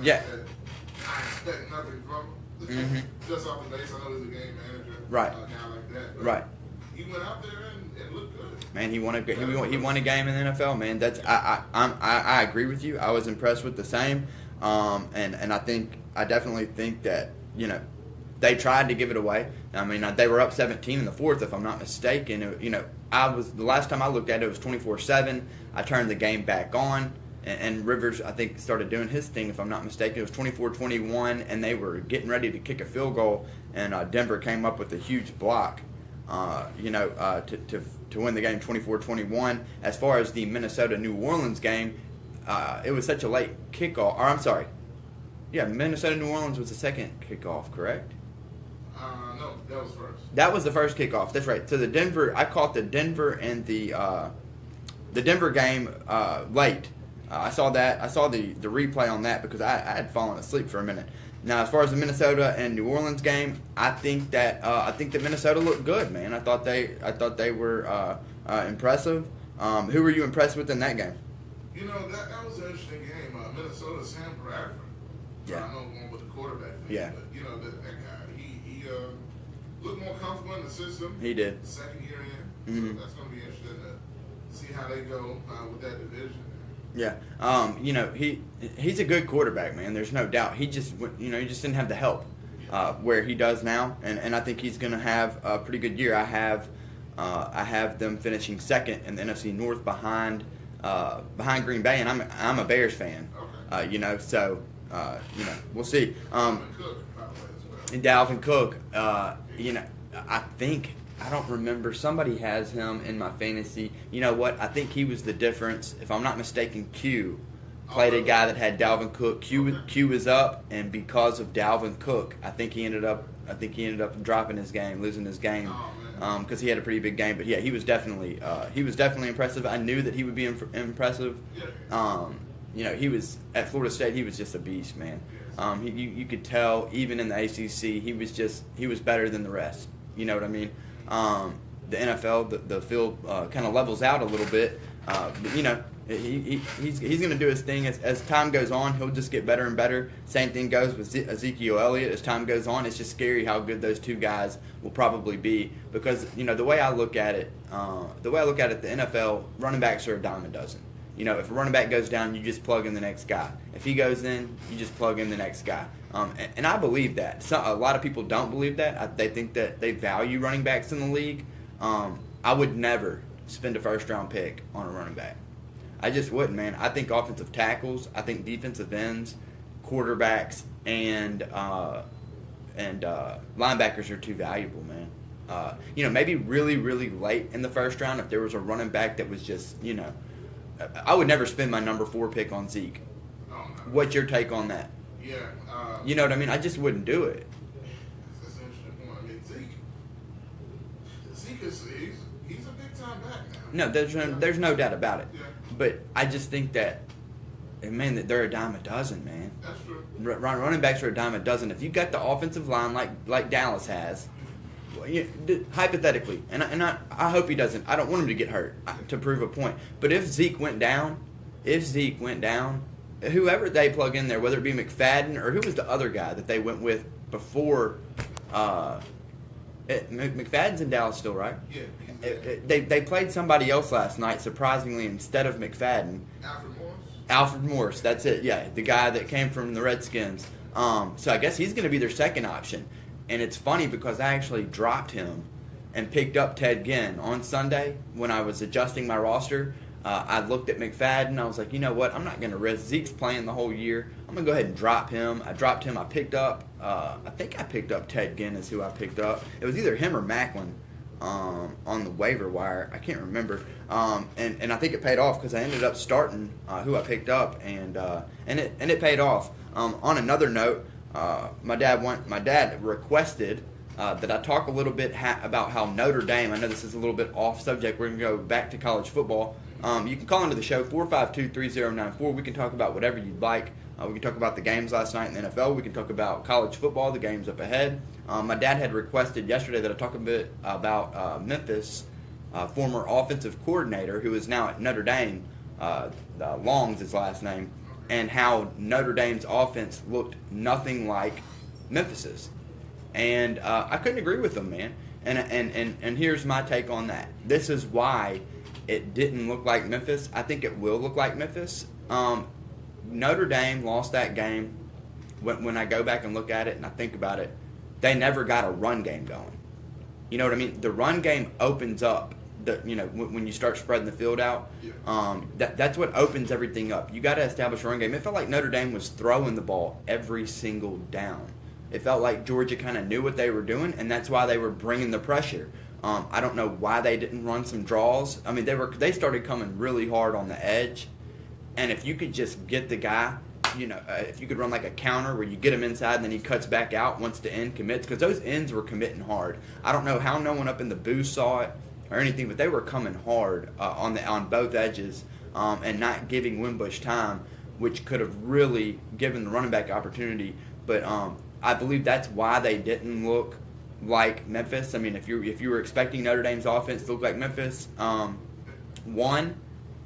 Yeah. I expect nothing from him. Just off the base, I know he's a game manager, Right. A guy like that. But Right. he went out there and looked good. Man, he won a game in the NFL. Man, that's I agree with you. I was impressed with the same, and I definitely think that they tried to give it away. I mean, they were up 17 in the fourth, if I'm not mistaken. The last time I looked at it, it was 24-7. I turned the game back on, and Rivers, I think, started doing his thing, if I'm not mistaken. It was 24-21, and they were getting ready to kick a field goal, and Denver came up with a huge block, to win the game 24-21. As far as the Minnesota-New Orleans game, it was such a late kickoff. Or I'm sorry. Yeah, Minnesota-New Orleans was the second kickoff, correct? No, that was first. That was the first kickoff. That's right. So I caught the Denver and the Denver game late. I saw that. I saw the replay on that because I had fallen asleep for a minute. Now, as far as the Minnesota and New Orleans game, I think that Minnesota looked good, man. I thought they were impressive. Who were you impressed with in that game? That was an interesting game. Minnesota, Sam Bradford. Yeah. I know one with the quarterback thing. Yeah. But that guy, he looked more comfortable in the system. He did. Second year in, so that's going to be interesting to see how they go with that division. Yeah, he's a good quarterback, man. There's no doubt. He just didn't have the help where he does now, and I think he's going to have a pretty good year. I have them finishing second in the NFC North behind Green Bay, and I'm a Bears fan. Okay. So we'll see. Cook, by the way, as well. And Dalvin Cook, I don't remember. Somebody has him in my fantasy. You know what? I think he was the difference. If I'm not mistaken, Q played a guy that had Dalvin Cook. Q was up, and because of Dalvin Cook, I think he ended up dropping his game, losing his game, because he had a pretty big game. But yeah, he was definitely impressive. I knew that he would be impressive. He was at Florida State. He was just a beast, man. You could tell even in the ACC, he was better than the rest. You know what I mean? The NFL, the field kind of levels out a little bit, but he's going to do his thing as time goes on. He'll just get better and better. Same thing goes with Ezekiel Elliott. As time goes on, it's just scary how good those two guys will probably be because the way I look at it, the NFL running backs are a dime a dozen. If a running back goes down, you just plug in the next guy. If he goes in, you just plug in the next guy. And I believe that. A lot of people don't believe that. They think that they value running backs in the league. I would never spend a first-round pick on a running back. I just wouldn't, man. I think offensive tackles, I think defensive ends, quarterbacks, and linebackers are too valuable, man. Maybe really, really late in the first round if there was a running back that was just, I would never spend my number 4 pick on Zeke. Oh, no. What's your take on that? Yeah. You know what I mean? I just wouldn't do it. That's an interesting point. I mean, Zeke is he's a big time back now. No, there's no doubt about it. Yeah. But I just think that they're a dime a dozen, man. That's true. Running backs are a dime a dozen. If you got the offensive line like Dallas has, hypothetically, and I hope he doesn't. I don't want him to get hurt to prove a point. But if Zeke went down, whoever they plug in there, whether it be McFadden or who was the other guy that they went with before, McFadden's in Dallas still, right? Yeah. They played somebody else last night, surprisingly, instead of McFadden. Alfred Morris, that's it, yeah. The guy that came from the Redskins. So I guess he's going to be their second option. And it's funny because I actually dropped him and picked up Ted Ginn on Sunday when I was adjusting my roster. I looked at McFadden. I was like, you know what? I'm not going to risk. Zeke's playing the whole year. I'm going to go ahead and drop him. I dropped him. I picked up, I think I picked up Ted Ginn is who I picked up. It was either him or Macklin on the waiver wire. I can't remember. And I think it paid off because I ended up starting who I picked up, and it paid off. On another note, my dad requested that I talk a little bit about how Notre Dame, I know this is a little bit off subject, we're going to go back to college football. You can call into the show, 452-3094. We can talk about whatever you'd like. We can talk about the games last night in the NFL. We can talk about college football, the games up ahead. My dad had requested yesterday that I talk a bit about Memphis, former offensive coordinator who is now at Notre Dame. Long's his last name. and how Notre Dame's offense looked nothing like Memphis's. And I couldn't agree with them, man. And here's my take on that. This is why it didn't look like Memphis. I think it will look like Memphis. Notre Dame lost that game. When I go back and look at it and I think about it, they never got a run game going. You know what I mean? The run game opens up. When you start spreading the field out, that's what opens everything up. You got to establish a run game. It felt like Notre Dame was throwing the ball every single down. It felt like Georgia kind of knew what they were doing, and that's why they were bringing the pressure. I don't know why they didn't run some draws. I mean, they started coming really hard on the edge, and if you could just get the guy, if you could run like a counter where you get him inside and then he cuts back out once the end commits, because those ends were committing hard. I don't know how no one up in the booth saw it or anything, but they were coming hard on both edges and not giving Wimbush time, which could have really given the running back opportunity. But I believe that's why they didn't look like Memphis. I mean, if you were expecting Notre Dame's offense to look like Memphis,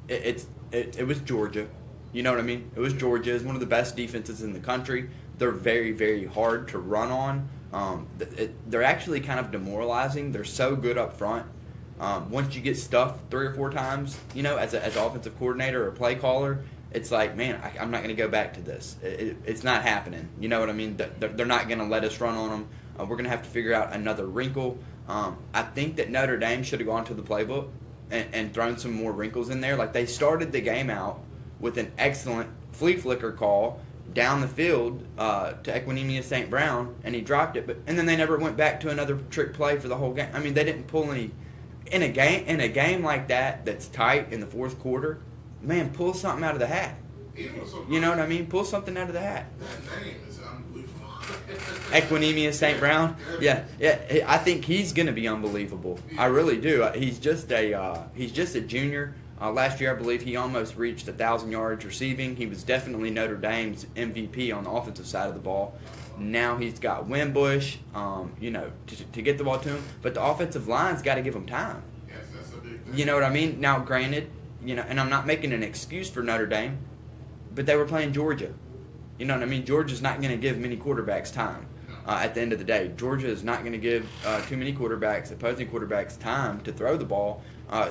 it was Georgia. You know what I mean? It was Georgia. It's one of the best defenses in the country. They're very, very hard to run on. They're actually kind of demoralizing. They're so good up front. Once you get stuffed 3 or 4 times, as an offensive coordinator or play caller, it's like, man, I'm not going to go back to this. It's not happening. You know what I mean? They're not going to let us run on them. We're going to have to figure out another wrinkle. I think that Notre Dame should have gone to the playbook and thrown some more wrinkles in there. Like, they started the game out with an excellent flea flicker call down the field to Equinemius St. Brown, and he dropped it. And then they never went back to another trick play for the whole game. I mean, they didn't pull any. In a game like that that's tight in the fourth quarter, man, pull something out of the hat. You know what I mean? Pull something out of the hat. That name is unbelievable. Equinemius St. Brown? Yeah. I think he's going to be unbelievable. I really do. He's just a junior. Last year, I believe he almost reached 1,000 yards receiving. He was definitely Notre Dame's MVP on the offensive side of the ball. Now he's got Wimbush, to get the ball to him. But the offensive line's got to give him time. Yes, that's a big thing. You know what I mean? Now, granted, and I'm not making an excuse for Notre Dame, but they were playing Georgia. You know what I mean? Georgia's not going to give many quarterbacks time at the end of the day. Georgia is not going to give too many opposing quarterbacks, time to throw the ball.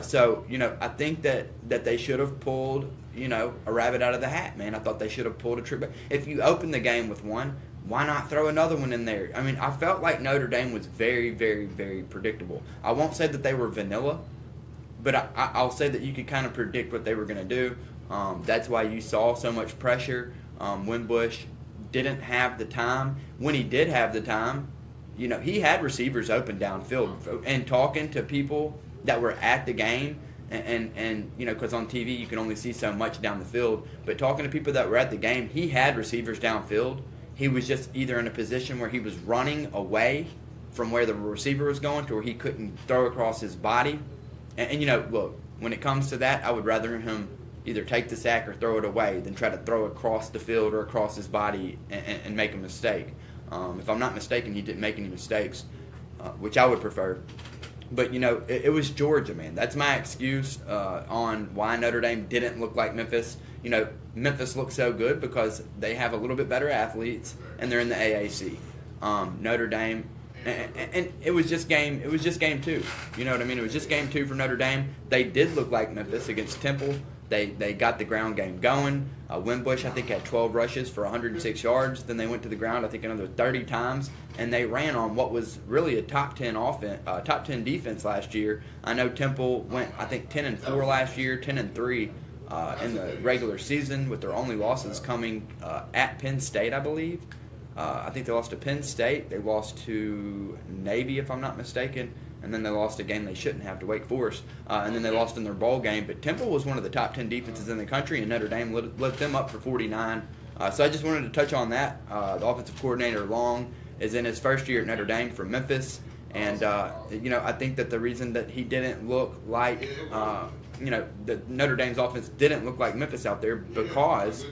So, I think that they should have pulled, a rabbit out of the hat, man. I thought they should have pulled a trick back. If you open the game with one, why not throw another one in there? I mean, I felt like Notre Dame was very, very, very predictable. I won't say that they were vanilla, but I'll say that you could kind of predict what they were going to do. That's why you saw so much pressure. Wimbush didn't have the time. When he did have the time, he had receivers open downfield. And talking to people that were at the game, and because on TV you can only see so much down the field, but talking to people that were at the game, he had receivers downfield. He was just either in a position where he was running away from where the receiver was going to where he couldn't throw across his body. And look, when it comes to that, I would rather him either take the sack or throw it away than try to throw across the field or across his body and make a mistake. If I'm not mistaken, he didn't make any mistakes, which I would prefer. But, it was Georgia, man. That's my excuse on why Notre Dame didn't look like Memphis. Memphis looks so good because they have a little bit better athletes, and they're in the AAC. Notre Dame, and it was just game 2. You know what I mean? It was just game 2 for Notre Dame. They did look like Memphis against Temple. They got the ground game going. Wimbush, I think, had 12 rushes for 106 yards. Then they went to the ground, I think, another 30 times, and they ran on what was really a top 10 defense last year. I know Temple went, I think, 10-4 last year, 10-3 in the regular season, with their only losses coming at Penn State, I believe. I think they lost to Penn State. They lost to Navy, if I'm not mistaken. And then they lost a game they shouldn't have to Wake Forest. And then they lost in their bowl game. But Temple was one of the top 10 defenses in the country, and Notre Dame lit them up for 49. So I just wanted to touch on that. The offensive coordinator, Long, is in his first year at Notre Dame from Memphis. And, I think that the reason that he didn't look like, the Notre Dame's offense didn't look like Memphis out there because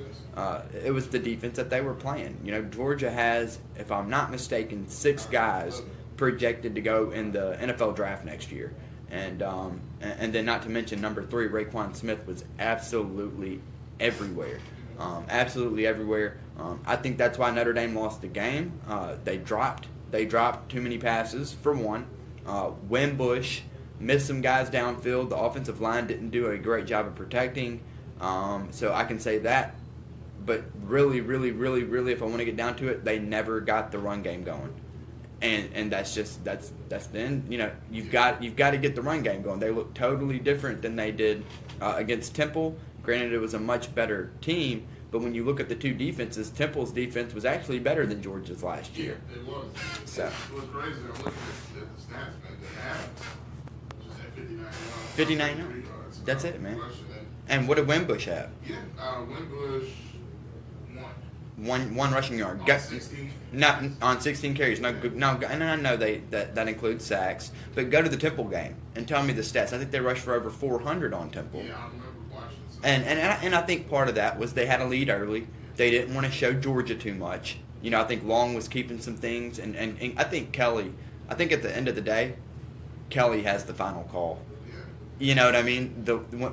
it was the defense that they were playing. Georgia has, if I'm not mistaken, 6 guys projected to go in the NFL draft next year. And then not to mention number 3, Raekwon Smith was absolutely everywhere. absolutely everywhere. I think that's why Notre Dame lost the game. They dropped too many passes, for one. Wimbush missed some guys downfield. The offensive line didn't do a great job of protecting. So I can say that. But really, if I want to get down to it, they never got the run game going. And that's then, you've got to get the run game going. They look totally different than they did against Temple. Granted, it was a much better team, but when you look at the two defenses, Temple's defense was actually better than Georgia's last year. Yeah, it was. So It was crazy. I'm looking at the stats, man. The half just had 59 yards. 59 yards. That's it, man. And what did Wimbush have? Yeah, Wimbush One rushing yard. on 16. Not on 16 carries. No, and I know that includes sacks. But go to the Temple game and tell me the stats. I think they rushed for over 400 on Temple. Yeah, I remember watching this. And I think part of that was they had a lead early. They didn't want to show Georgia too much. I think Long was keeping some things, and I think Kelly. I think at the end of the day, Kelly has the final call. You know what I mean?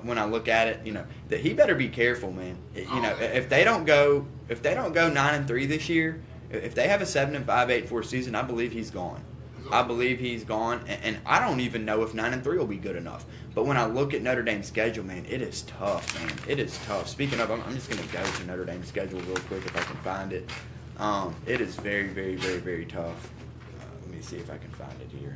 When I look at it, that he better be careful, man. If they don't go 9-3 this year, if they have a 7-5, 8-4 season, I believe he's gone. I believe he's gone, and I don't even know if 9-3 will be good enough. But when I look at Notre Dame's schedule, man, it is tough, man. It is tough. Speaking of, I'm just going to go to Notre Dame's schedule real quick if I can find it. It is very, very, very, very tough. Let me see if I can find it here.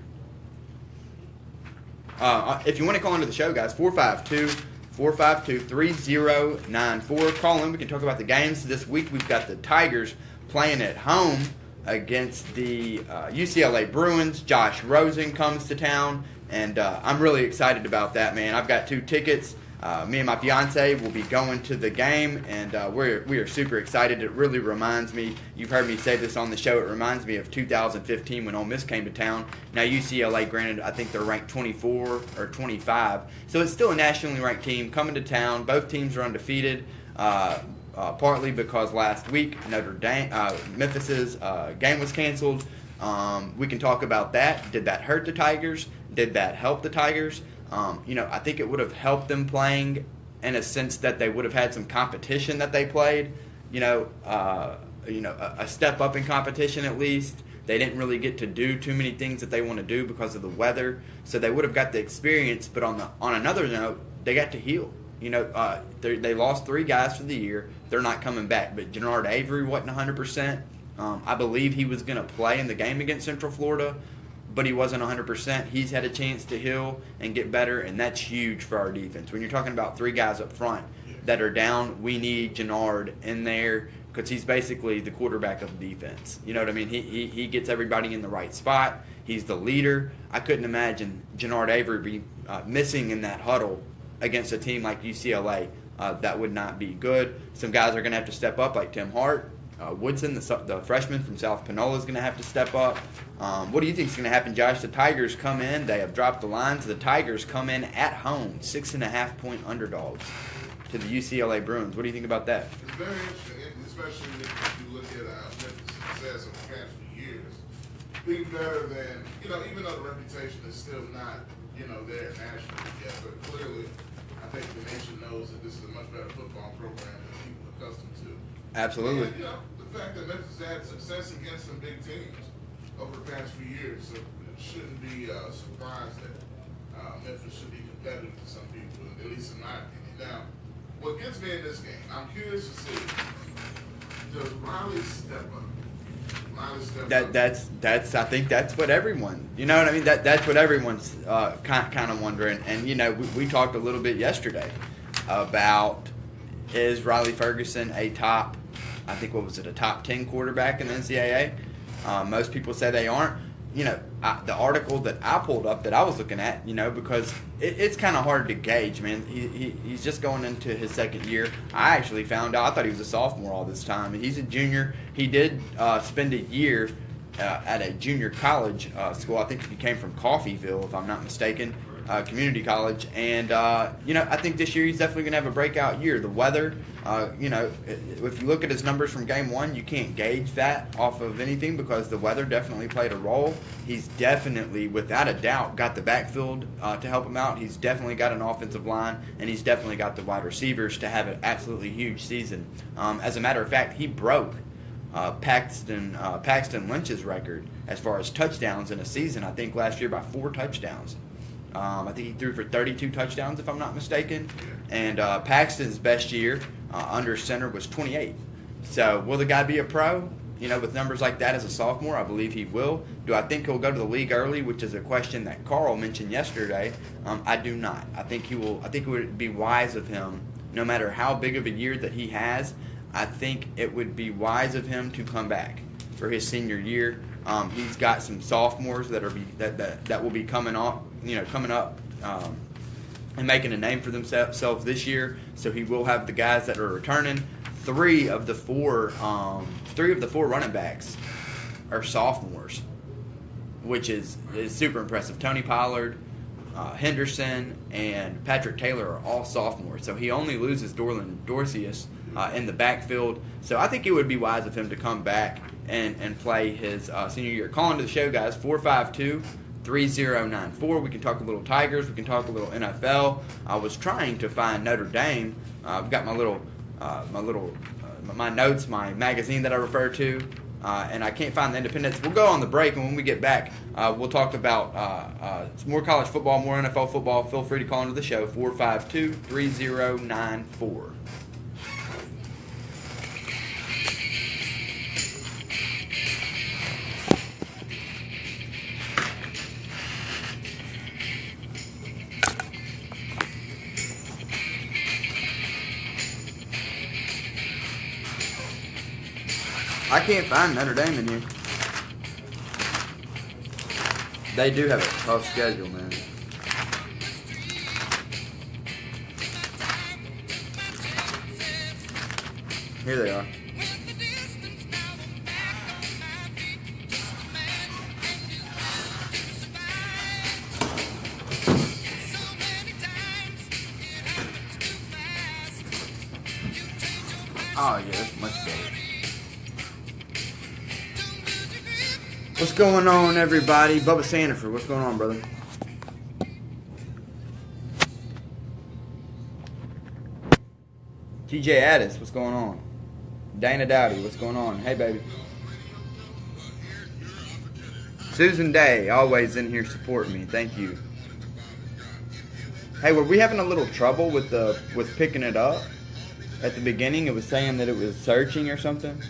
If you want to call into the show, guys, 452-3094. Call in. We can talk about the games. This week we've got the Tigers playing at home against the UCLA Bruins. Josh Rosen comes to town, and I'm really excited about that, man. I've got 2 tickets. Me and my fiance will be going to the game, and we are super excited. It really reminds me, you've heard me say this on the show, it reminds me of 2015 when Ole Miss came to town. Now UCLA, granted, I think they're ranked 24 or 25, so it's still a nationally ranked team coming to town. Both teams are undefeated, partly because last week Memphis's game was canceled. We can talk about that. Did that hurt the Tigers? Did that help the Tigers? I think it would have helped them playing in a sense that they would have had some competition that they played. A step up in competition at least. They didn't really get to do too many things that they want to do because of the weather, so they would have got the experience. But on another note, they got to heal. They lost 3 guys for the year. They're not coming back. But Jannard Avery wasn't 100%. I believe he was going to play in the game against Central Florida, but he wasn't 100%. He's had a chance to heal and get better, and that's huge for our defense. When you're talking about 3 guys up front that are down, we need Jannard in there because he's basically the quarterback of the defense. You know what I mean? He gets everybody in the right spot. He's the leader. I couldn't imagine Jannard Avery be missing in that huddle against a team like UCLA. That would not be good. Some guys are going to have to step up, like Tim Hart. Woodson, the freshman from South Panola, is going to have to step up. What do you think is going to happen, Josh? The Tigers come in. They have dropped the lines. The Tigers come in at home, 6.5-point underdogs to the UCLA Bruins. What do you think about that? It's very interesting, especially if you look at Memphis' success over the past few years. Being better than, even though the reputation is still not, there nationally yet, but clearly I think the nation knows that this is a much better football program than people are accustomed to. Absolutely. And, the fact that Memphis had success against some big teams over the past few years, so it shouldn't be a surprise that Memphis should be competitive to some people, at least in my opinion. Now, what gets me in this game, I'm curious to see, does Riley step up? That's I think that's what everyone, you know what I mean? That's what everyone's kind of wondering. And we talked a little bit yesterday about, is Riley Ferguson a top, I think a top 10 quarterback in the NCAA? Most people say they aren't. The article that I pulled up that I was looking at, because it's kind of hard to gauge, man. He's just going into his 2nd year. I actually found out, I thought he was a sophomore all this time. He's a junior. He did spend a year at a junior college school. I think he came from Coffeyville, if I'm not mistaken. community college. And, I think this year he's definitely going to have a breakout year. The weather, if you look at his numbers from game one, you can't gauge that off of anything because the weather definitely played a role. He's definitely, without a doubt, got the backfield to help him out. He's definitely got an offensive line, and he's definitely got the wide receivers to have an absolutely huge season. As a matter of fact, he broke Paxton Lynch's record as far as touchdowns in a season, I think last year by 4 touchdowns. I think he threw for 32 touchdowns, if I'm not mistaken. And Paxton's best year under center was 28. So will the guy be a pro? With numbers like that as a sophomore, I believe he will. Do I think he'll go to the league early, which is a question that Carl mentioned yesterday? I do not. I think he will. I think it would be wise of him, no matter how big of a year that he has, I think it would be wise of him to come back for his senior year. He's got some sophomores that will be coming up and making a name for themselves this year. So he will have the guys that are returning. Three of the four running backs are sophomores, which is super impressive. Tony Pollard, Henderson, and Patrick Taylor are all sophomores. So he only loses Dorland Dorcius in the backfield. So I think it would be wise of him to come back and play his senior year. Call into the show, guys, 452-3094. We can talk a little Tigers. We can talk a little NFL. I was trying to find Notre Dame. I've got my notes, my magazine that I refer to, and I can't find the Independents. We'll go on the break, and when we get back, we'll talk about more college football, more NFL football. Feel free to call into the show, 452-3094. I can't find Notre Dame in here. They do have a tough schedule, man. Here they are. Oh, yeah, that's much better. What's going on, everybody? Bubba Sanford, what's going on, brother? TJ Addis, what's going on? Dana Dowdy, what's going on? Hey, baby. Susan Day, always in here supporting me. Thank you. Hey, were we having a little trouble with picking it up? At the beginning, it was saying that it was searching or something.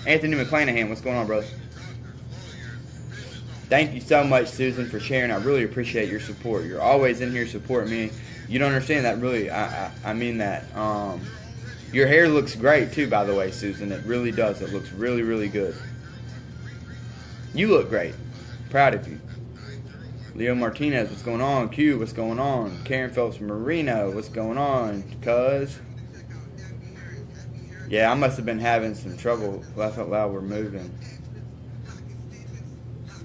Anthony McClanahan, what's going on, brother? Thank you so much, Susan, for sharing. I really appreciate your support. You're always in here supporting me. You don't understand that, really. I mean that. Your hair looks great, too, by the way, Susan. It really does. It looks really, really good. You look great. Proud of you. Leo Martinez, what's going on? Q, what's going on? Karen Phelps Marino, what's going on? Cuz. Yeah, I must have been having some trouble. Laugh out loud, we're moving.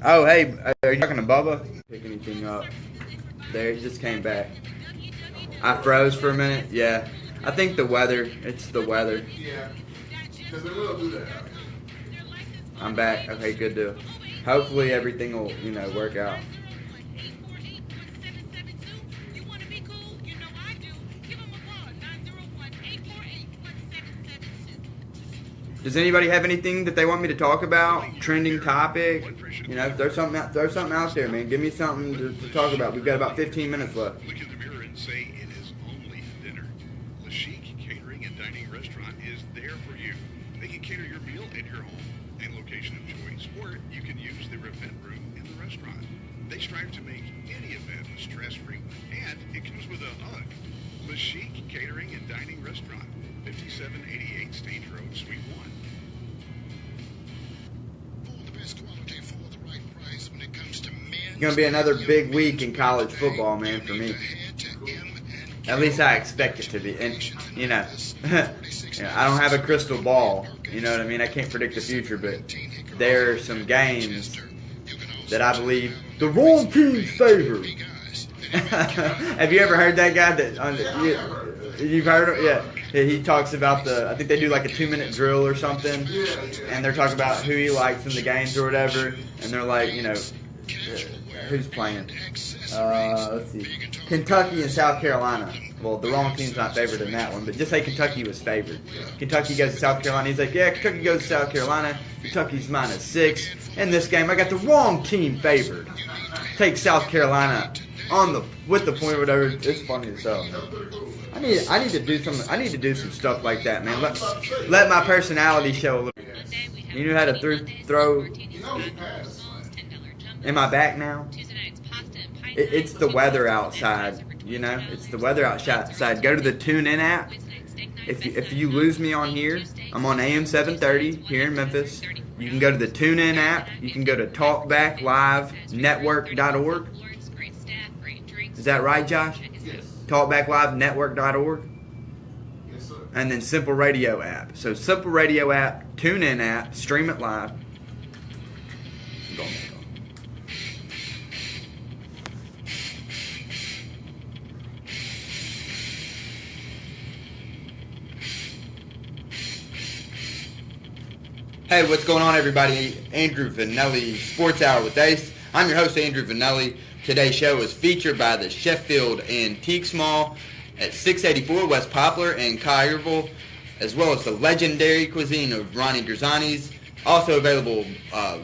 Oh, hey, are you talking to Bubba? Pick anything up. There, he just came back. I froze for a minute. Yeah. I think the weather. It's the weather. Yeah. Because they will do that. I'm back. Okay, good deal. Hopefully everything will, work out. Does anybody have anything that they want me to talk about? Trending topic? Throw something out there, man. Give me something to talk about. We've got about 15 minutes left. Look in the mirror and say it is only dinner. The Chic Catering and Dining Restaurant is there for you. They can cater your meal at your home and location of choice, or you can use their event room in the restaurant. They strive to make any event stress-free, and it comes with a hug. The Chic Catering and Dining Restaurant, 5788 Stage Road, Suite 1. It's going to be another big week in college football, man, for me. At least I expect it to be. And, I don't have a crystal ball. You know what I mean? I can't predict the future, but there are some games that I believe the wrong team's favor. Have you ever heard that guy? You've heard him? Yeah. He talks about I think they do like a 2-minute drill or something, and they're talking about who he likes in the games or whatever, and they're like, who's playing? Let's see. Kentucky and South Carolina. Well, the wrong team's not favored in that one, but just say Kentucky was favored. Kentucky goes to South Carolina. He's like, yeah, Kentucky goes to South Carolina. Kentucky's -6. In this game, I got the wrong team favored. Take South Carolina with the point or whatever. It's funny as hell. I need to do some. I need to do some stuff like that, man. Let my personality show a little. You knew how to throw. Am I back now? It's the weather outside. It's the weather outside. Go to the TuneIn app. If you lose me on here, I'm on AM730 here in Memphis. You can go to the TuneIn app. You can go to TalkbackLiveNetwork.org. Is that right, Josh? Yes. TalkbackLiveNetwork.org. Yes, sir. And then Simple Radio app. So Simple Radio app, TuneIn app, stream it live. Hey, what's going on, everybody? Andrew Vanelli, Sports Hour with Ace. I'm your host, Andrew Vanelli. Today's show is featured by the Sheffield Antiques Mall at 684 West Poplar in Collierville, as well as the legendary cuisine of Ronnie Grisani's. Also available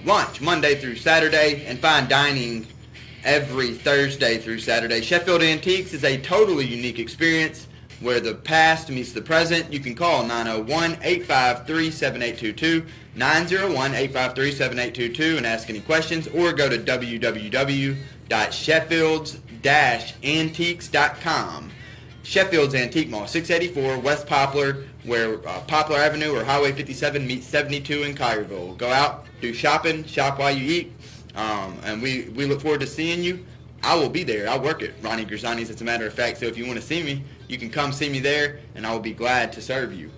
lunch Monday through Saturday, and fine dining every Thursday through Saturday. Sheffield Antiques is a totally unique experience where the past meets the present. You can call 901-853-7822, 901-853-7822, and ask any questions, or go to www.sheffields-antiques.com. Sheffield's Antique Mall, 684 West Poplar, where Poplar Avenue or Highway 57 meets 72 in Collierville. Go out, do shopping, shop while you eat, and we look forward to seeing you. I will be there. I work at Ronnie Grisani's, as a matter of fact, so if you want to see me, you can come see me there, and I will be glad to serve you.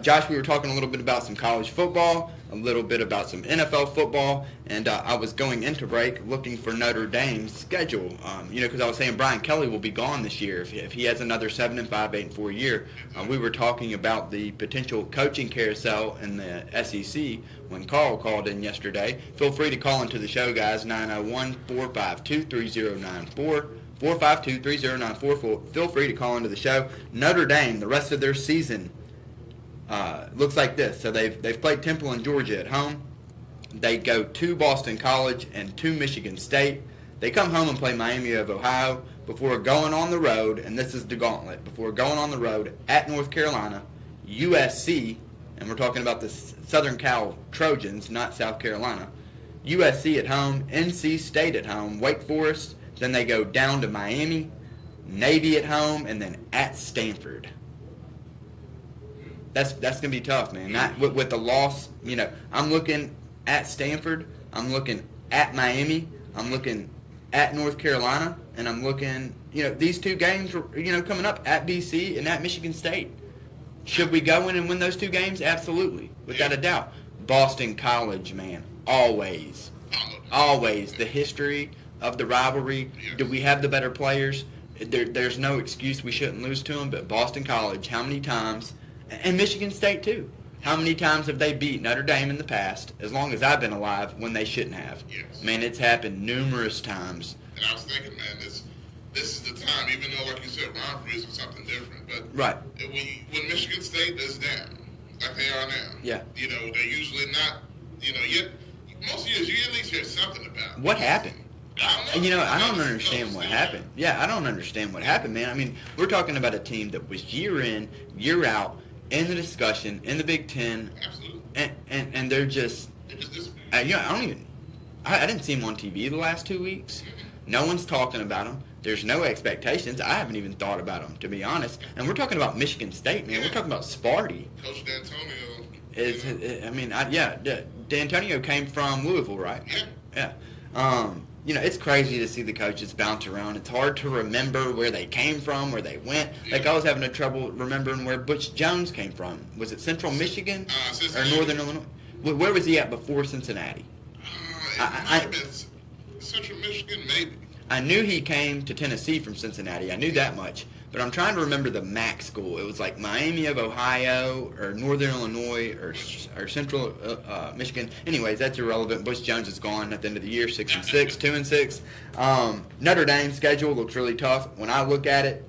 Josh, we were talking a little bit about some college football, a little bit about some NFL football, and I was going into break looking for Notre Dame's schedule, because I was saying Brian Kelly will be gone this year if he has another 7-5, 8-4 year. We were talking about the potential coaching carousel in the SEC when Carl called in yesterday. Feel free to call into the show, guys, 901-452-3094. 452-3094. Feel free to call into the show. Notre Dame, the rest of their season looks like this. So they've played Temple and Georgia at home. They go to Boston College and to Michigan State. They come home and play Miami of Ohio before going on the road, and this is the gauntlet, before going on the road at North Carolina, USC, and we're talking about the Southern Cal Trojans, not South Carolina, USC at home, NC State at home, Wake Forest. Then they go down to Miami, Navy at home, and then at Stanford. That's gonna be tough, man. Not with the loss. I'm looking at Stanford. I'm looking at Miami. I'm looking at North Carolina, and I'm looking. These two games, coming up at BC and at Michigan State. Should we go in and win those two games? Absolutely, without a doubt. Boston College, man, always the history of the rivalry. Do we have the better players? There's no excuse we shouldn't lose to them, but Boston College, how many times, and Michigan State too, how many times have they beat Notre Dame in the past, as long as I've been alive, when they shouldn't have? Yes. Man, it's happened numerous times. And I was thinking, man, this is the time, even though, like you said, rivalries are something different, but Right. When Michigan State is down, like they are now, Yeah. They're usually not, yet most years you at least hear something about it. What happened? I don't know. I don't understand what happened. Yeah, I don't understand what happened, man. I mean, we're talking about a team that was year in, year out, in the discussion, in the Big Ten. Absolutely. And they're just, They just disappear. I didn't see them on TV the last 2 weeks. No one's talking about them. There's no expectations. I haven't even thought about them, to be honest. And we're talking about Michigan State, man. We're talking about Sparty. Coach D'Antonio. D'Antonio came from Louisville, right? Yeah. Yeah. It's crazy to see the coaches bounce around. It's hard to remember where they came from, where they went. Like, I was having trouble remembering where Butch Jones came from. Was it Central Michigan or Northern Illinois? Where was he at before Cincinnati? It might have been Central Michigan, maybe. I knew he came to Tennessee from Cincinnati. I knew that much. But I'm trying to remember the MAC school. It was like Miami of Ohio or Northern Illinois or Central Michigan. Anyways, that's irrelevant. Bush Jones is gone at the end of the year, 6-6, 2-6. Notre Dame's schedule looks really tough. When I look at it,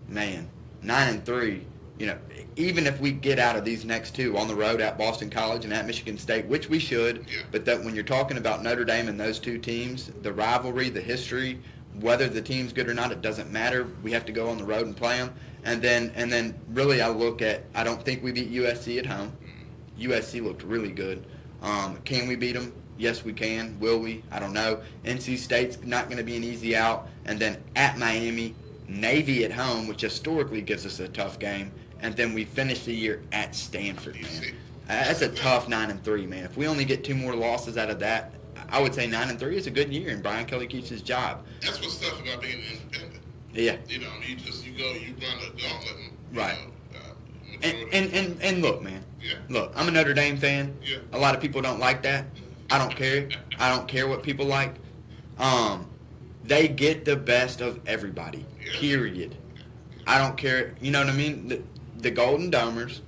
man, 9-3. You know, even if we get out of these next two on the road at Boston College and at Michigan State, which we should, but that when you're talking about Notre Dame and those two teams, the rivalry, the history, whether the team's good or not, it doesn't matter. We have to go on the road and play them. And then really I look at, I don't think we beat USC at home. USC looked really good. Can we beat them? Yes, we can. Will we? I don't know. NC State's not going to be an easy out. And then at Miami, Navy at home, which historically gives us a tough game. And then we finish the year at Stanford, man. That's a tough 9-3, man. If we only get 2 more losses out of that, I would say 9-3 is a good year, and Brian Kelly keeps his job. That's what's tough about being independent. Yeah. You know, you run the gauntlet. Right. And look, man. Yeah. Look, I'm a Notre Dame fan. Yeah. A lot of people don't like that. I don't care. I don't care what people like. They get the best of everybody. Yeah. Period. I don't care. You know what I mean? The Golden Domers,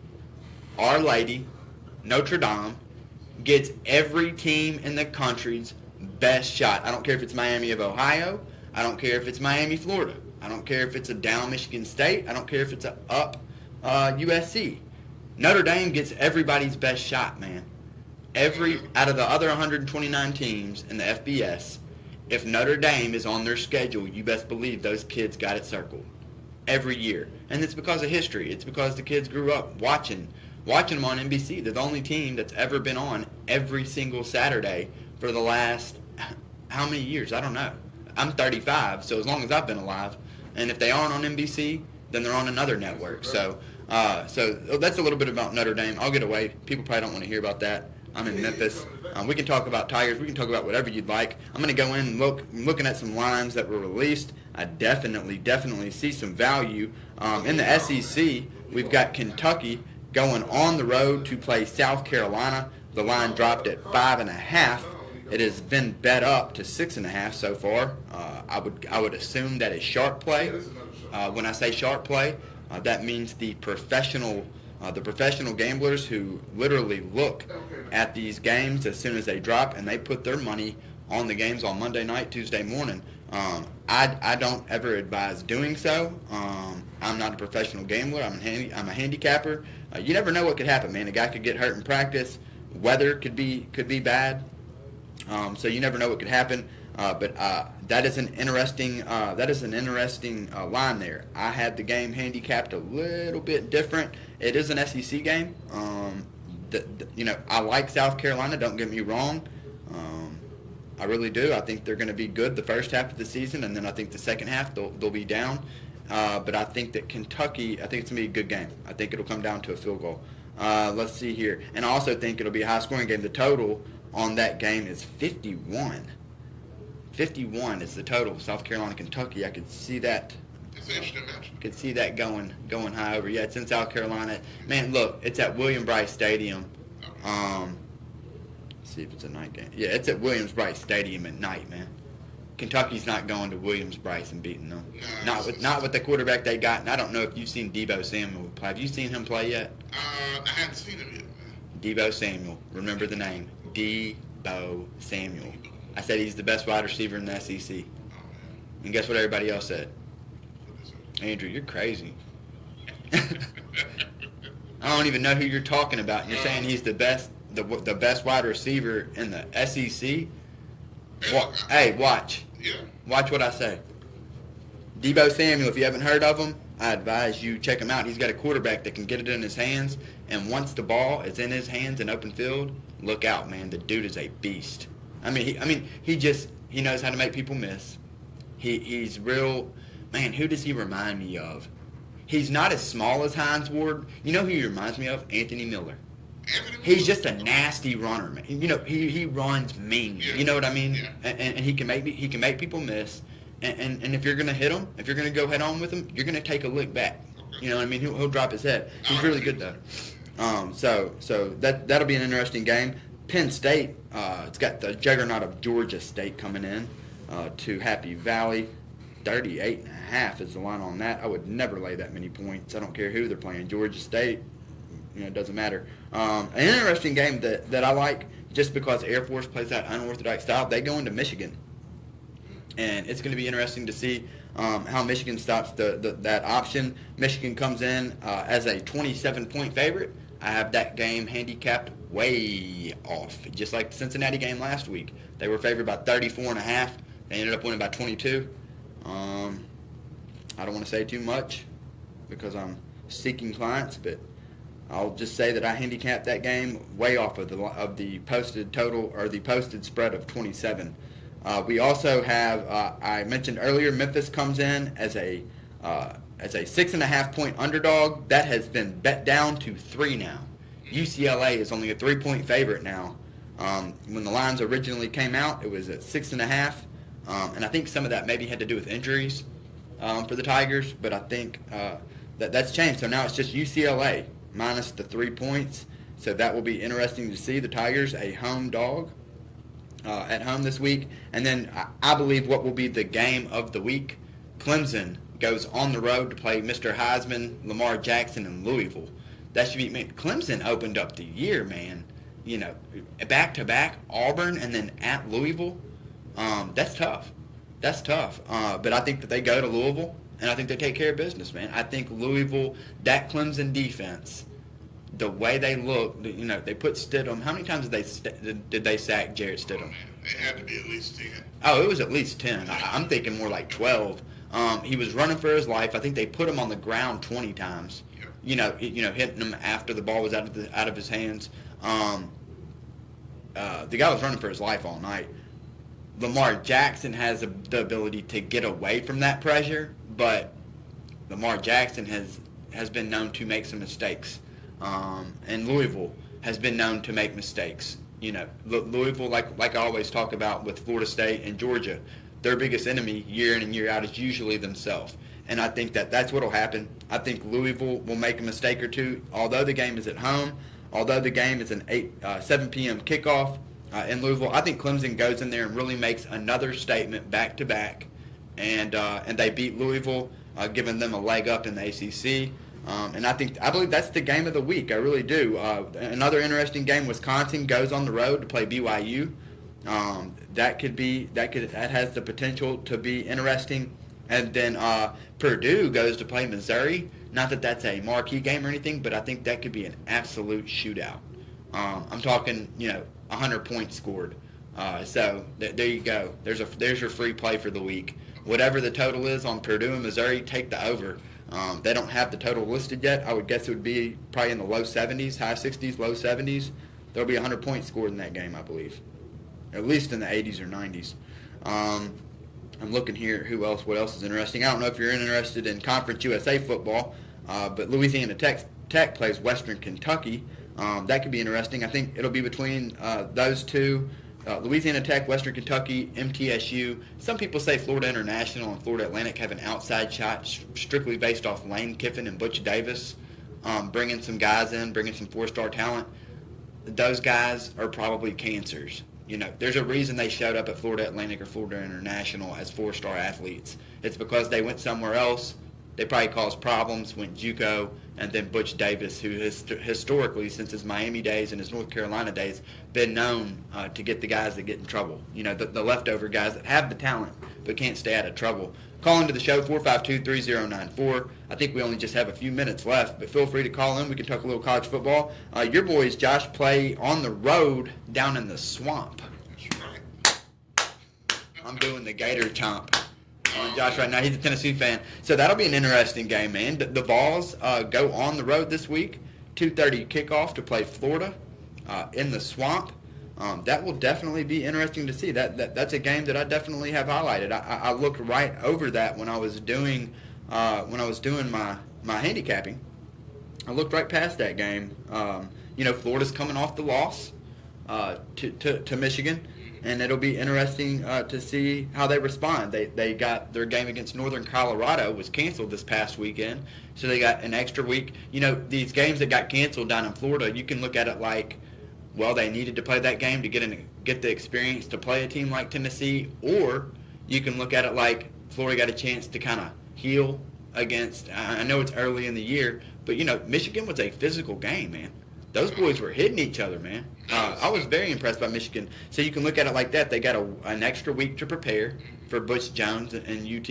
Our Lady, Notre Dame, gets every team in the country's best shot. I don't care if it's Miami of Ohio. I don't care if it's Miami, Florida. I don't care if it's a down Michigan State. I don't care if it's a up USC. Notre Dame gets everybody's best shot, man. Out of the other 129 teams in the FBS, if Notre Dame is on their schedule, you best believe those kids got it circled every year. And it's because of history. It's because the kids grew up watching them on NBC. They're the only team that's ever been on every single Saturday for the last, how many years? I don't know. I'm 35, so as long as I've been alive. And if they aren't on NBC, then they're on another network. So that's a little bit about Notre Dame. I'll get away. People probably don't want to hear about that. I'm in Memphis. We can talk about Tigers. We can talk about whatever you'd like. I'm going to go in and looking at some lines that were released. I definitely see some value. In the SEC, we've got Kentucky going on the road to play South Carolina. The line dropped at 5.5. It has been bet up to 6.5 so far. I would assume that is sharp play. When I say sharp play, that means the professional gamblers who literally look at these games as soon as they drop, and they put their money on the games on Monday night, Tuesday morning. I don't ever advise doing so. I'm not a professional gambler. I'm a handicapper. You never know what could happen, man. A guy could get hurt in practice. Weather could be bad. So you never know what could happen. But that is an interesting line there. I had the game handicapped a little bit different. It is an SEC game. I like South Carolina. Don't get me wrong. I really do. I think they're going to be good the first half of the season, and then I think the second half they'll be down. But I think that Kentucky, I think it's going to be a good game. I think it'll come down to a field goal. Let's see here. And I also think it'll be a high-scoring game. The total on that game is 51. 51 is the total. South Carolina, Kentucky. I could see that. It's an interesting match. Could see that going high over. Yeah, it's in South Carolina. Man, look, it's at Williams-Brice Stadium. Let's see if it's a night game. Yeah, it's at Williams-Brice Stadium at night, man. Kentucky's not going to Williams-Brice and beating them. No, not with the quarterback they got. And I don't know if you've seen Deebo Samuel play. Have you seen him play yet? I haven't seen him yet, man. Deebo Samuel. Remember the name. Deebo Samuel. I said he's the best wide receiver in the SEC. And guess what everybody else said? Andrew, you're crazy. I don't even know who you're talking about. You're saying he's the best wide receiver in the SEC? Hey, watch. Yeah. Watch what I say. Deebo Samuel, if you haven't heard of him, I advise you check him out. He's got a quarterback that can get it in his hands, and once the ball is in his hands in open field, look out, man. The dude is a beast. He knows how to make people miss. He's real. Man, who does he remind me of? He's not as small as Hines Ward. You know who he reminds me of? Anthony Miller. He's just a nasty runner, man. You know, he runs mean. Yeah. You know what I mean? Yeah. And he can make people miss. And if you're gonna hit him, if you're gonna go head on with him, you're gonna take a lick back. You know what I mean? He'll drop his head. He's really good though. So that'll be an interesting game. Penn State, it's got the juggernaut of Georgia State coming in. to Happy Valley. 38.5 is the line on that. I would never lay that many points. I don't care who they're playing. Georgia State, it doesn't matter. An interesting game that I like, just because Air Force plays that unorthodox style, they go into Michigan. And it's going to be interesting to see how Michigan stops that option. Michigan comes in as a 27-point favorite. I have that game handicapped way off, just like the Cincinnati game last week. They were favored by 34.5. They ended up winning by 22. I don't want to say too much because I'm seeking clients, but I'll just say that I handicapped that game way off of the posted total, or the posted spread of 27. We also have, I mentioned earlier, Memphis comes in as a 6.5-point underdog. That has been bet down to 3 now. UCLA is only a 3-point favorite now. When the lines originally came out, it was at 6.5. And I think some of that maybe had to do with injuries for the Tigers, but I think that's changed. So now it's just UCLA minus the 3 points. So that will be interesting to see. The Tigers, a home dog at home this week. And then I believe what will be the game of the week, Clemson goes on the road to play Mr. Heisman, Lamar Jackson, in Louisville. That should be, man, Clemson opened up the year, man. Back-to-back, Auburn, and then at Louisville. That's tough. That's tough. But I think that they go to Louisville, and I think they take care of business, man. I think Louisville, that Clemson defense, the way they look, they put Stidham. How many times did they sack Jarrett Stidham? It had to be at least 10. Oh, it was at least 10. I'm thinking more like 12. He was running for his life. I think they put him on the ground 20 times. Yep. Hitting him after the ball was out of his hands. The guy was running for his life all night. Lamar Jackson has the ability to get away from that pressure, but Lamar Jackson has been known to make some mistakes. And Louisville has been known to make mistakes. Louisville, like I always talk about with Florida State and Georgia, their biggest enemy year in and year out is usually themselves. And I think that's what will happen. I think Louisville will make a mistake or two, although the game is at home, although the game is an 7 p.m. kickoff in Louisville. I think Clemson goes in there and really makes another statement back-to-back, and they beat Louisville, giving them a leg up in the ACC. And I believe that's the game of the week. I really do. Another interesting game, Wisconsin goes on the road to play BYU. That has the potential to be interesting. And then Purdue goes to play Missouri. Not that that's a marquee game or anything, but I think that could be an absolute shootout. I'm talking, 100 points scored. So there you go. There's your free play for the week. Whatever the total is on Purdue and Missouri, take the over. They don't have the total listed yet. I would guess it would be probably in the low 70s, high 60s, low 70s. There'll be 100 points scored in that game, I believe. At least in the 80s or 90s. I'm looking here what else is interesting. I don't know if you're interested in Conference USA football, but Louisiana Tech plays Western Kentucky. That could be interesting. I think it'll be between those two. Louisiana Tech, Western Kentucky, MTSU. Some people say Florida International and Florida Atlantic have an outside shot strictly based off Lane Kiffin and Butch Davis, bringing some guys in, bringing some four-star talent. Those guys are probably cancers. There's a reason they showed up at Florida Atlantic or Florida International as four-star athletes. It's because they went somewhere else. They probably caused problems, went JUCO, and then Butch Davis, who has historically, since his Miami days and his North Carolina days, been known to get the guys that get in trouble. The leftover guys that have the talent but can't stay out of trouble. Call into the show, 452-3094. I think we only just have a few minutes left, but feel free to call in. We can talk a little college football. Your boys, Josh, play on the road down in the swamp. That's right. I'm doing the Gator chomp on Josh right now. He's a Tennessee fan. So that'll be an interesting game, man. The Vols go on the road this week, 2:30 kickoff to play Florida in the swamp. That will definitely be interesting to see. That's a game that I definitely have highlighted. I looked right over that when I was doing my handicapping. I looked right past that game. Florida's coming off the loss to Michigan, and it'll be interesting to see how they respond. They got their game against Northern Colorado was canceled this past weekend, so they got an extra week. These games that got canceled down in Florida, you can look at it like, well, they needed to play that game to get the experience to play a team like Tennessee, or You can look at it like Florida got a chance to kind of heal against. I know it's early in the year, but Michigan was a physical game, man. Those boys were hitting each other, man. I was very impressed by Michigan. So you can look at it like that. They got an extra week to prepare for Butch Jones and UT.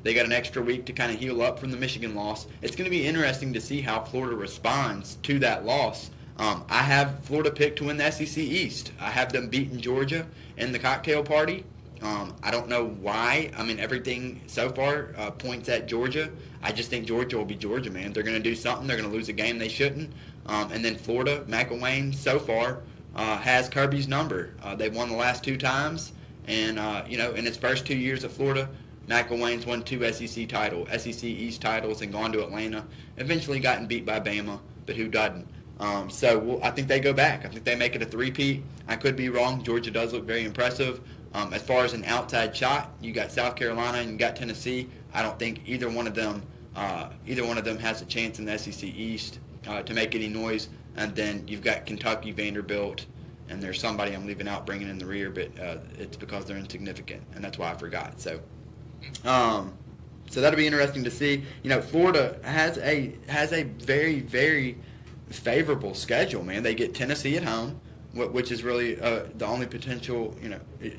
They got an extra week to kind of heal up from the Michigan loss. It's going to be interesting to see how Florida responds to that loss. I have Florida picked to win the SEC East. I have them beating Georgia in the cocktail party. I don't know why. I mean, everything so far points at Georgia. I just think Georgia will be Georgia, man. They're going to do something. They're going to lose a game they shouldn't. And then Florida, McElwain, so far, has Kirby's number. They've won the last 2 times. And, in his first 2 years at Florida, McElwain's won 2 SEC East titles and gone to Atlanta. Eventually gotten beat by Bama, but who doesn't? I think they go back. I think they make it a three-peat. I could be wrong. Georgia does look very impressive. As far as an outside shot, you got South Carolina and you got Tennessee. I don't think either one of them has a chance in the SEC East to make any noise. And then you've got Kentucky, Vanderbilt, and there's somebody I'm leaving out bringing in the rear, but it's because they're insignificant, and that's why I forgot. So that'll be interesting to see. Florida has a very, very favorable schedule, man. They get Tennessee at home, which is really the only potential.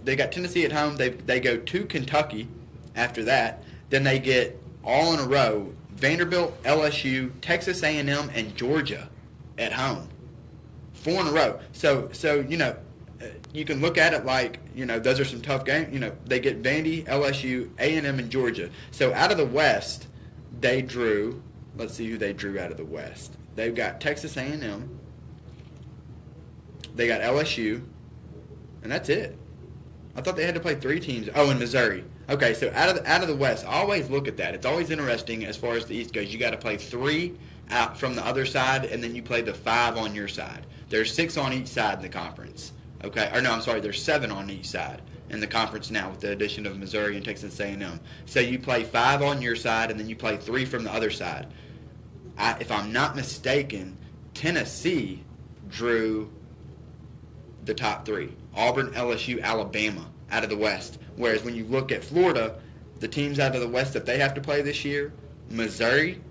They got Tennessee at home. They go to Kentucky after that. Then they get all in a row: Vanderbilt, LSU, Texas A&M, and Georgia at home. 4 in a row. So you can look at it like those are some tough games. They get Vandy, LSU, A&M, and Georgia. So out of the West, they drew. Let's see who they drew out of the West. They've got Texas A&M. They got LSU, and that's it. I thought they had to play 3 teams. Oh, and Missouri. Okay, so out of the West, I always look at that. It's always interesting as far as the East goes. You got to play 3 out from the other side, and then you play the 5 on your side. There's 6 on each side in the conference. Okay, or no, I'm sorry. There's 7 on each side in the conference now with the addition of Missouri and Texas A&M. So you play 5 on your side, and then you play 3 from the other side. If I'm not mistaken, Tennessee drew the top 3. Auburn, LSU, Alabama out of the West. Whereas when you look at Florida, the teams out of the West that they have to play this year, Missouri,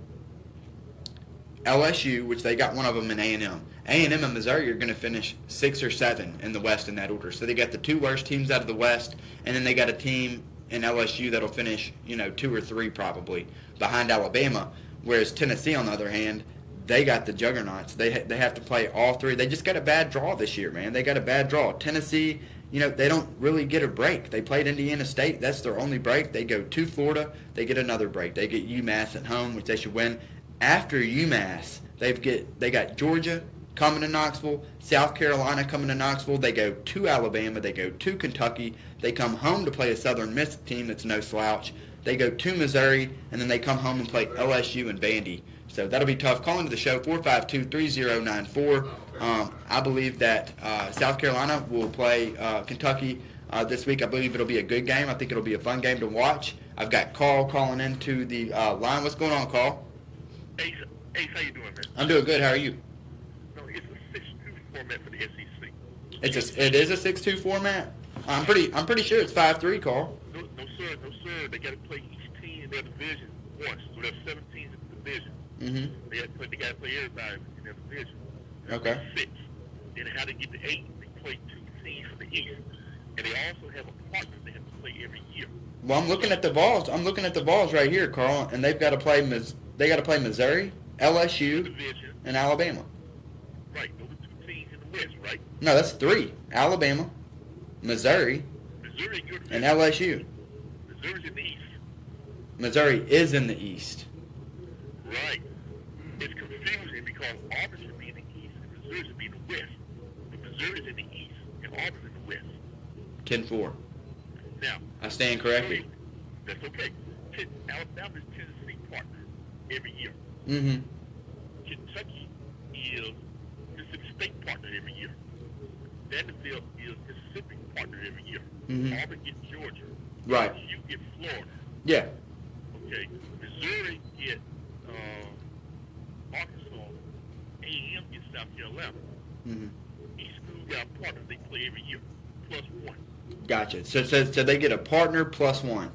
LSU, which they got one of them in A&M. A&M and Missouri are going to finish 6 or 7 in the West in that order. So they got the 2 worst teams out of the West, and then they got a team in LSU that'll finish, 2 or 3 probably behind Alabama. Whereas Tennessee, on the other hand, they got the juggernauts. They have to play all 3. They just got a bad draw this year, man. They got a bad draw. Tennessee, they don't really get a break. They played Indiana State. That's their only break. They go to Florida. They get another break. They get UMass at home, which they should win. After UMass, they got Georgia coming to Knoxville, South Carolina coming to Knoxville. They go to Alabama. They go to Kentucky. They come home to play a Southern Miss team that's no slouch. They go to Missouri, and then they come home and play LSU and Vandy. So that'll be tough. Call into the show, 452-3094. I believe that South Carolina will play Kentucky this week. I believe it'll be a good game. I think it'll be a fun game to watch. I've got Carl calling into the line. What's going on, Carl? Ace, how you doing, man? I'm doing good. How are you? No, it's a 6-2 format for the SEC. It is a 6-2 format. I'm pretty sure it's 5-3, Carl. No, sir. They got to play each team in their division once. So there's 7 teams in the division. Mm-hmm. They got to play everybody in their division. Okay. 6. Then how to get to 8? They play 2 teams from the East, and they also have a partner they have to play every year. Well, I'm looking at the Vols right here, Carl, and they've got to play. They got to play Missouri, LSU, and Alabama. Right. Those are 2 teams in the West, right? No, that's 3. Alabama, Missouri, and LSU. Missouri's in the East. Missouri is in the East. Right. It's confusing because Auburn should be in the East and Missouri should be in the West. But Missouri's in the East and Auburn's in the West. 10-4. Now, I stand corrected. That's okay. Alabama's Tennessee partner every year. Mm-hmm. Kentucky is Mississippi State partner every year. Vanderbilt is Mississippi partner every year. Mm-hmm. Auburn gets Georgia. Right. You get Florida. Yeah. Okay. Missouri get Arkansas. A&M gets South Carolina. Mm-hmm. Each school got a partner they play every year, plus 1. Gotcha. So they get a partner plus one.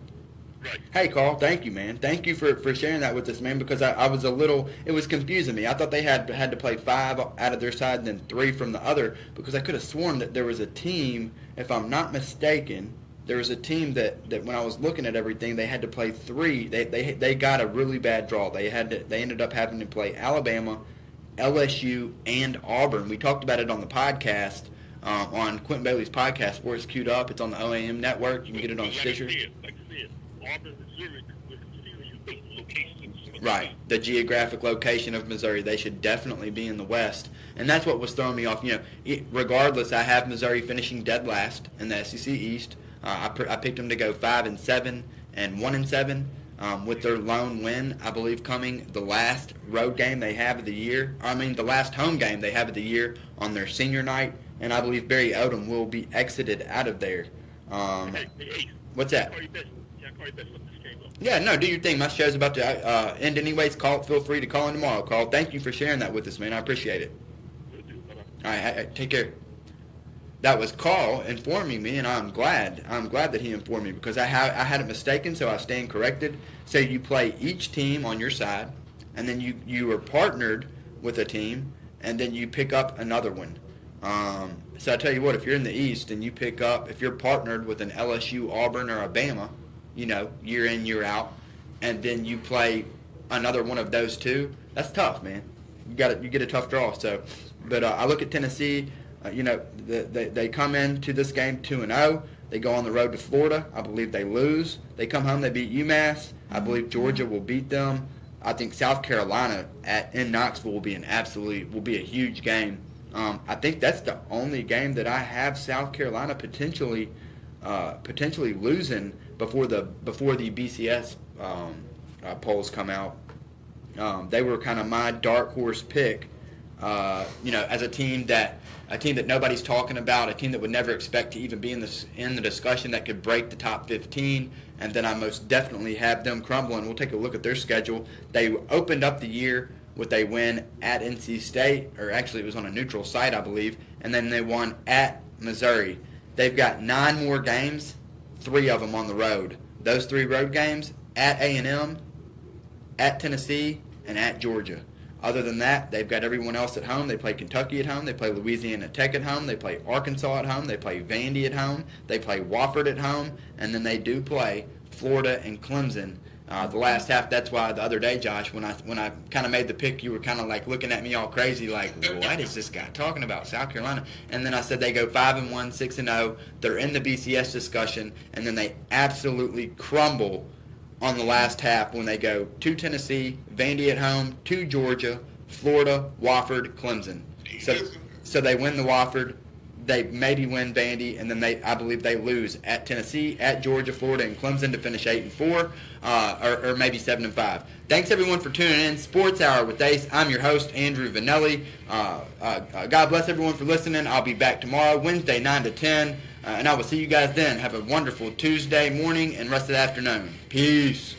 Right. Hey, Carl, thank you, man. Thank you for sharing that with us, man, because I was it was confusing me. I thought they had to play 5 out of their side and then 3 from the other, because I could have sworn that there was a team, if I'm not mistaken, there was a team that when I was looking at everything, they had to play 3. They got a really bad draw. They ended up having to play Alabama, LSU, and Auburn. We talked about it on the podcast, on Quentin Bailey's podcast, where it's queued up. It's on the OAM network. You can get it on Stitcher. Like I said, Auburn, Missouri, with the locations. Right, the geographic location of Missouri. They should definitely be in the West, and that's what was throwing me off. Regardless, I have Missouri finishing dead last in the SEC East. I picked them to go 5-7 and 1-7 with their lone win, I believe, coming the last road game they have of the year. The last home game they have of the year on their senior night, and I believe Barry Odom will be exited out of there. Hey, What's that? Call you best when this came up. Yeah, no, do your thing. My show's about to end anyways. Feel free to call in tomorrow, Carl. Thank you for sharing that with us, man. I appreciate it. Will do. Bye-bye. All right, take care. That was Carl informing me, and I'm glad that he informed me, because I had it mistaken, so I stand corrected. So you play each team on your side, and then you are partnered with a team, and then you pick up another one. So I tell you what, if you're in the East and if you're partnered with an LSU, Auburn, or a Bama, year in, year out, and then you play another one of those two, that's tough, man. You get a tough draw. So, but I look at Tennessee. They come into this game 2-0. They go on the road to Florida. I believe they lose. They come home. They beat UMass. I believe Georgia will beat them. I think South Carolina in Knoxville will be a huge game. I think that's the only game that I have South Carolina potentially losing before the BCS polls come out. They were kind of my dark horse pick. As a team that nobody's talking about, a team that would never expect to even be in the discussion, that could break the top 15, and then I most definitely have them crumbling. We'll take a look at their schedule. They opened up the year with a win at NC State, or actually it was on a neutral site, I believe, and then they won at Missouri. They've got 9 more games, 3 of them on the road. Those 3 road games at A&M, at Tennessee, and at Georgia. Other than that, they've got everyone else at home. They play Kentucky at home. They play Louisiana Tech at home. They play Arkansas at home. They play Vandy at home. They play Wofford at home. And then they do play Florida and Clemson the last half. That's why the other day, Josh, when I kind of made the pick, you were kind of like looking at me all crazy, like, what is this guy talking about, South Carolina? And then I said they go 5-1, 6-0. They're in the BCS discussion, and then they absolutely crumble on the last half when they go to Tennessee, Vandy at home, to Georgia, Florida, Wofford, Clemson. So they win the Wofford, they maybe win Vandy, and then I believe they lose at Tennessee, at Georgia, Florida, and Clemson to finish 8-4, or maybe 7-5. Thanks everyone for tuning in. Sports Hour with Ace. I'm your host, Andrew Vanelli. God bless everyone for listening. I'll be back tomorrow, Wednesday, 9 to 10. And I will see you guys then. Have a wonderful Tuesday morning and rest of the afternoon. Peace.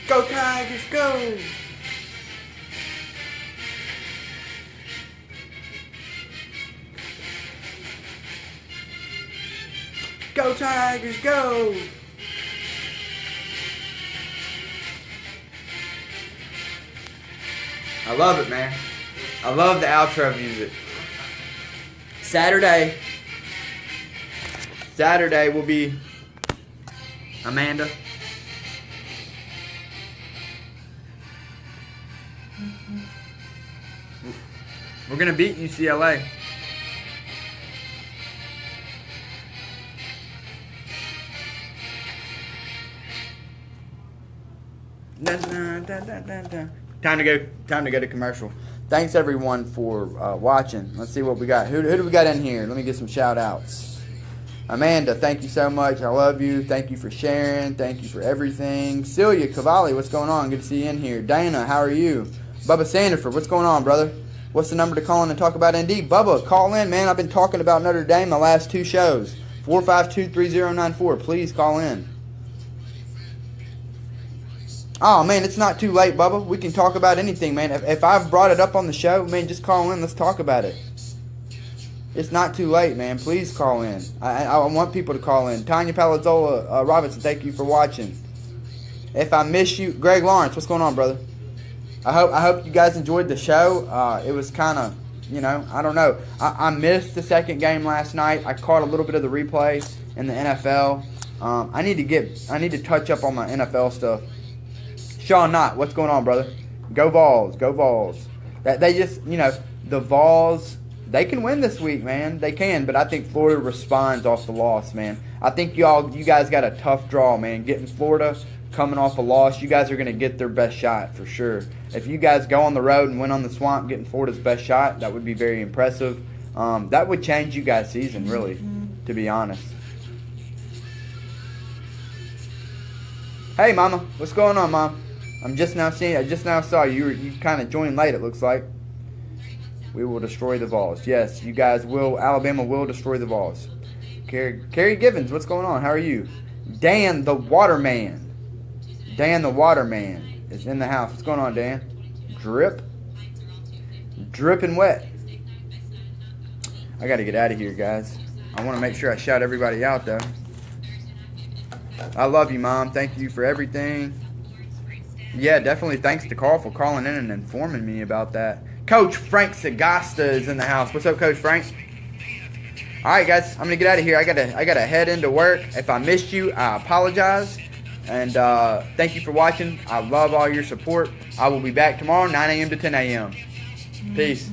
Go Tigers, go! Go Tigers, go! I love it, man. I love the outro music. Saturday will be Amanda. We're going to beat UCLA. Time to go to commercial. Thanks everyone for watching. Let's see what we got. Who do we got in here? Let me get some shout outs. Amanda, thank you so much. I love you. Thank you for sharing. Thank you for everything. Celia Cavalli, what's going on? Good to see you in here. Dana, how are you? Bubba Sandiford, what's going on, brother? What's the number to call in and talk about ND? Bubba, call in, man. I've been talking about Notre Dame the last 2 shows. 452-3094. Please call in. Oh, man, it's not too late, Bubba. We can talk about anything, man. If I've brought it up on the show, man, just call in. Let's talk about it. It's not too late, man. Please call in. I want people to call in. Tanya Palazzola Robinson, thank you for watching. If I miss you, Greg Lawrence, what's going on, brother? I hope you guys enjoyed the show. It was kind of, I don't know. I missed the second game last night. I caught a little bit of the replay in the NFL. I need to touch up on my NFL stuff. Sean Knott, what's going on, brother? Go Vols, go Vols. They just, the Vols, they can win this week, man. They can, but I think Florida responds off the loss, man. I think you guys got a tough draw, man. Getting Florida coming off a loss, you guys are going to get their best shot for sure. If you guys go on the road and win on the Swamp, getting Florida's best shot, that would be very impressive. That would change you guys' season, really, to be honest. Hey, Mama, what's going on, Mom? I just now saw you. You kind of joined late, it looks like. We will destroy the Vols. Yes, you guys will. Alabama will destroy the Vols. Carrie Givens, what's going on? How are you? Dan the Waterman. Dan the Waterman is in the house. What's going on, Dan? Dripping wet. I got to get out of here, guys. I want to make sure I shout everybody out, though. I love you, Mom. Thank you for everything. Yeah, definitely thanks to Carl for calling in and informing me about that. Coach Frank Sagasta is in the house. What's up, Coach Frank? All right, guys, I'm gonna get out of here. I gotta head into work. If I missed you, I apologize. And thank you for watching. I love all your support. I will be back tomorrow, 9 a.m. to 10 a.m. Peace.